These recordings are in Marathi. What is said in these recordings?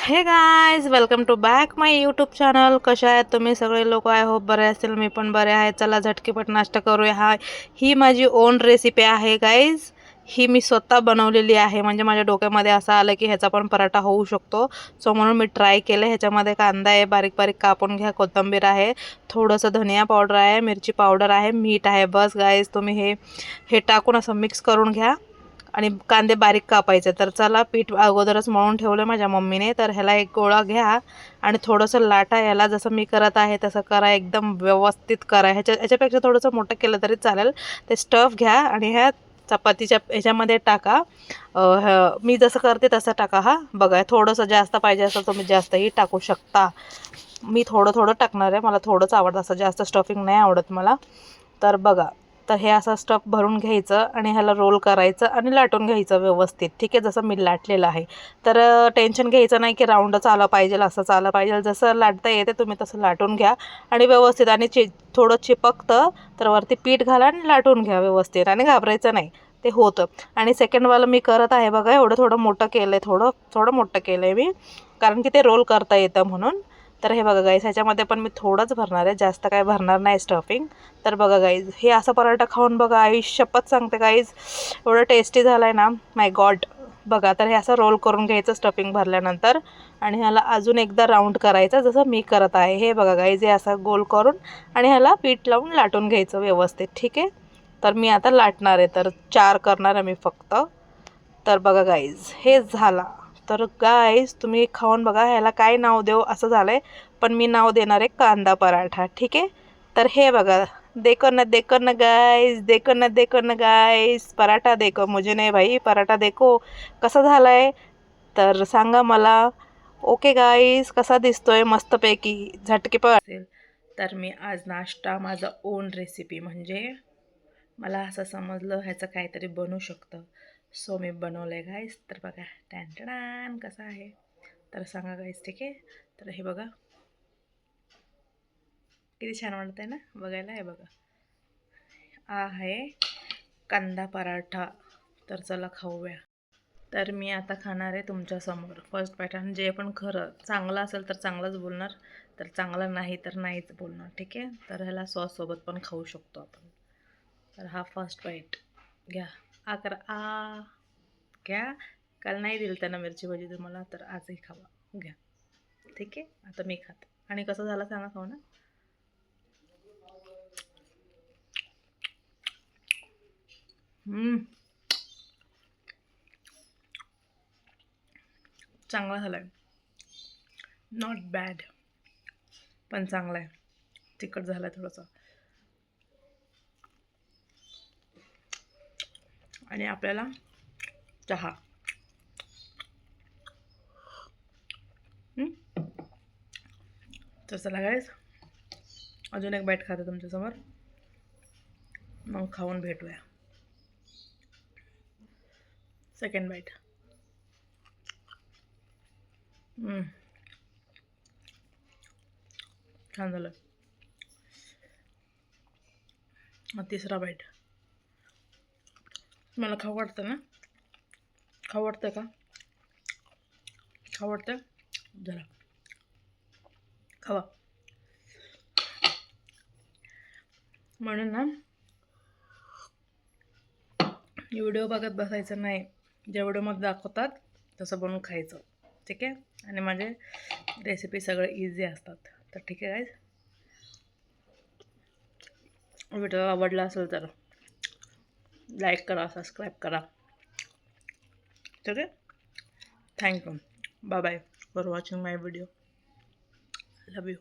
हे guys, welcome to back my YouTube channel. कशा आहेत तुम्ही सगळे लोक? आय होप बरे असतील. मी पण बरे आहे. चला झटकीपट नाश्ता करूया. ही माझी ओन रेसिपी आहे गाईज. ही मी स्वतः बनवलेली आहे. म्हणजे माझ्या डोक्यामध्ये असं आलं की ह्याचा पण पराठा होऊ शकतो. सो म्हणून मी ट्राय केलं. ह्याच्यामध्ये कांदा आहे, बारीक बारीक कापून घ्या, कोथिंबीर आहे, थोडंसं धनिया पावडर आहे, मिरची पावडर आहे, मीठ आहे. बस गाईज, तुम्ही हे टाकून असं मिक्स करून घ्या आणि कांदे बारीक कापायचे. तर चला, पीठ अगोदरच मळून ठेवलं माझ्या मम्मीने. तर ह्याला एक गोळा घ्या आणि थोडंसं लाटा. याला जसं मी करत आहे तसं करा, एकदम व्यवस्थित करा. ह्याच्यापेक्षा थोडंसं मोठं केलं तरी चालेल. ते स्टफ घ्या आणि ह्या चपातीच्या ह्याच्यामध्ये टाका. मी जसं करते तसं टाका. बघा, थोडंसं जास्त पाहिजे असं तुम्ही जास्तही टाकू शकता. मी थोडं थोडं टाकणार आहे, मला थोडंच आवडतं, असं जास्त स्टफिंग नाही आवडत मला. तर बघा, तर हे असं स्टफ भरून घ्यायचं आणि ह्याला रोल करायचं आणि लाटून घ्यायचं व्यवस्थित. ठीक आहे, जसं मी लाटलेलं आहे. तर टेन्शन घ्यायचं नाही की राऊंडच आलं पाहिजे, असंच आलं पाहिजे. जसं लाटता येते तुम्ही तसं लाटून घ्या आणि व्यवस्थित. आणि थोडं चिपकतं तर वरती पीठ घाला आणि लाटून घ्या व्यवस्थित, आणि घाबरायचं नाही, ते होतं. आणि सेकंडवाला मी करत आहे बघा, एवढं थोडं मोठं केलं आहे, थोडं मोठं केलं आहे मी, कारण की ते रोल करता येतं म्हणून. तर हे बघा गाईज, ह्याच्यामध्ये पण मी थोडंच भरणार आहे, जास्त काय भरणार नाही स्टफिंग. तर बघा गाईज, हे असं पराठा खाऊन बघा, आयुष्यपत सांगते गाईज, एवढं टेस्टी झालं आहे ना, माय गॉड. बघा, तर हे असं रोल करून घ्यायचं स्टफिंग भरल्यानंतर आणि ह्याला अजून एकदा राऊंड करायचं जसं मी करत आहे. हे बघा गाईज, हे असं गोल करून आणि ह्याला पीठ लावून लाटून घ्यायचं व्यवस्थित. ठीक आहे, तर मी आता लाटणार आहे. तर 4 करणार आहे मी फक्त. तर बघा गाईज, हे झाला. तर गाईज, तुम्ही खाऊन बघा. ह्याला काय नाव देऊ असं झालं आहे, पण मी नाव देणार आहे कांदा पराठा. ठीक आहे, तर हे बघा, देखो ना गाइस, देखो ना गाइस, पराठा देखो. मुझे नाही भाई, पराठा देखो कसा झाला आहे तर सांगा मला. ओके गाईस, कसा दिसतोय? मस्तपैकी झटकेपट असेल. तर मी आज नाश्ता माझा ओन रेसिपी, म्हणजे मला असं समजलं ह्याचं काहीतरी बनू शकतं. सो मी बनवलं आहे गाईस. तर बघा, टॅन कसं आहे तर सांगा गाईस. ठीक आहे, तर हे बघा, किती छान वाटतं आहे ना बघायला. हे बघा, आहे कांदा पराठा. तर चला खाऊया. तर मी आता खाणार आहे तुमच्यासमोर फर्स्ट पॅटर्न. जे पण खरं चांगलं असेल तर चांगलंच बोलणार, तर चांगलं नाही तर नाहीच बोलणार. ठीक आहे, तर ह्याला सॉससोबत पण खाऊ शकतो आपण. तर हा फर्स्ट बाईट घ्या. आ घ्या. काल नाही दिलं त्यांना मिरची भजी तुम्हाला, तर आजही खावा, घ्या. ठीक आहे, आता मी खाते. आणि कसं झालं सांगा, खाऊ ना. चांगला झाला आहे, नॉट बॅड, पण चांगला आहे. तिखट झाला आहे थोडंसं. आणि आपल्याला चहा. तर चला गाईस, अजून एक बाईट खाते तुमच्यासमोर, मग खाऊन भेटूया. Second bite. छान झालं. मग तिसरा बाईट. मला खाऊ वाटतं ना? खाऊ वाटतं का? खाऊ वाटतं? जरा खावा. म्हणून ना, व्हिडिओ बघत बसायचं नाही. जे व्हिडिओमध्ये दाखवतात तसं बनवून खायचं. ठीक आहे, आणि माझे रेसिपी सगळे इझी असतात. तर ठीक आहे गाईज, व्हिडिओ आवडला असेल तर लाईक करा, सबस्क्राईब करा. ठीक आहे, thank you. Bye bye for watching my video. Love you.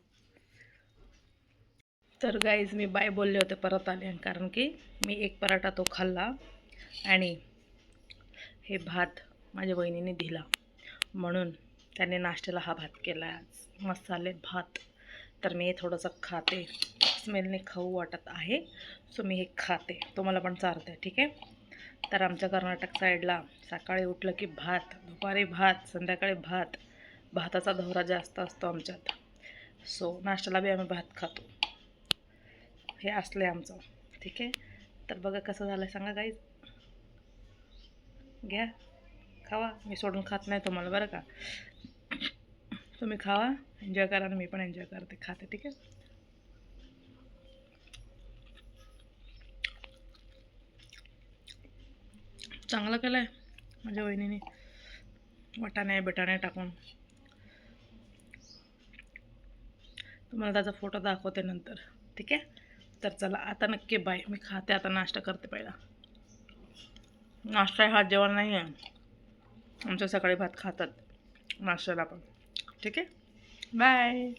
तर गाईज, मी बाय बोलले होते, परत आले, कारण की मी एक पराठा तो खाल्ला आणि हे भात माझ्या बहिणीने दिला, म्हणून त्याने नाश्त्याला हा भात केला आज, मसाले भात. तर मी हे थोडंसं खाते, स्मेलने खाऊ वाटत आहे, सो मी हे खाते, तुम्हाला पण चारते. ठीक आहे, तर आमच्या कर्नाटक साईडला सकाळी उठलं की भात, दुपारी भात, संध्याकाळी भात. भाताचा दौरा जास्त असतो आमच्यात. सो नाश्त्याला बी आम्ही भात खातो. हे असलं आहे आमचं. ठीक आहे, तर बघा कसं झालं सांगा गाईज. घ्या, खावा. मी सोडून खात नाही तुम्हाला, बरं का. तुम्ही खावा, एन्जॉय करा आणि मी पण एन्जॉय करते, खाते. ठीक आहे. चांगलं केलं आहे माझ्या वहिनीने, वाटाणे बिटाणे टाकून. तुम्हाला त्याचा फोटो दाखवते नंतर. ठीक आहे. तर चला आता नक्की बाय. मी खाते आता, नाश्ता करते पहिला. नाश्ता हा जेवण नाही आहे, आमच्या सकाळी भात खातात नाश्त्याला पण. ठीक आहे. बाय.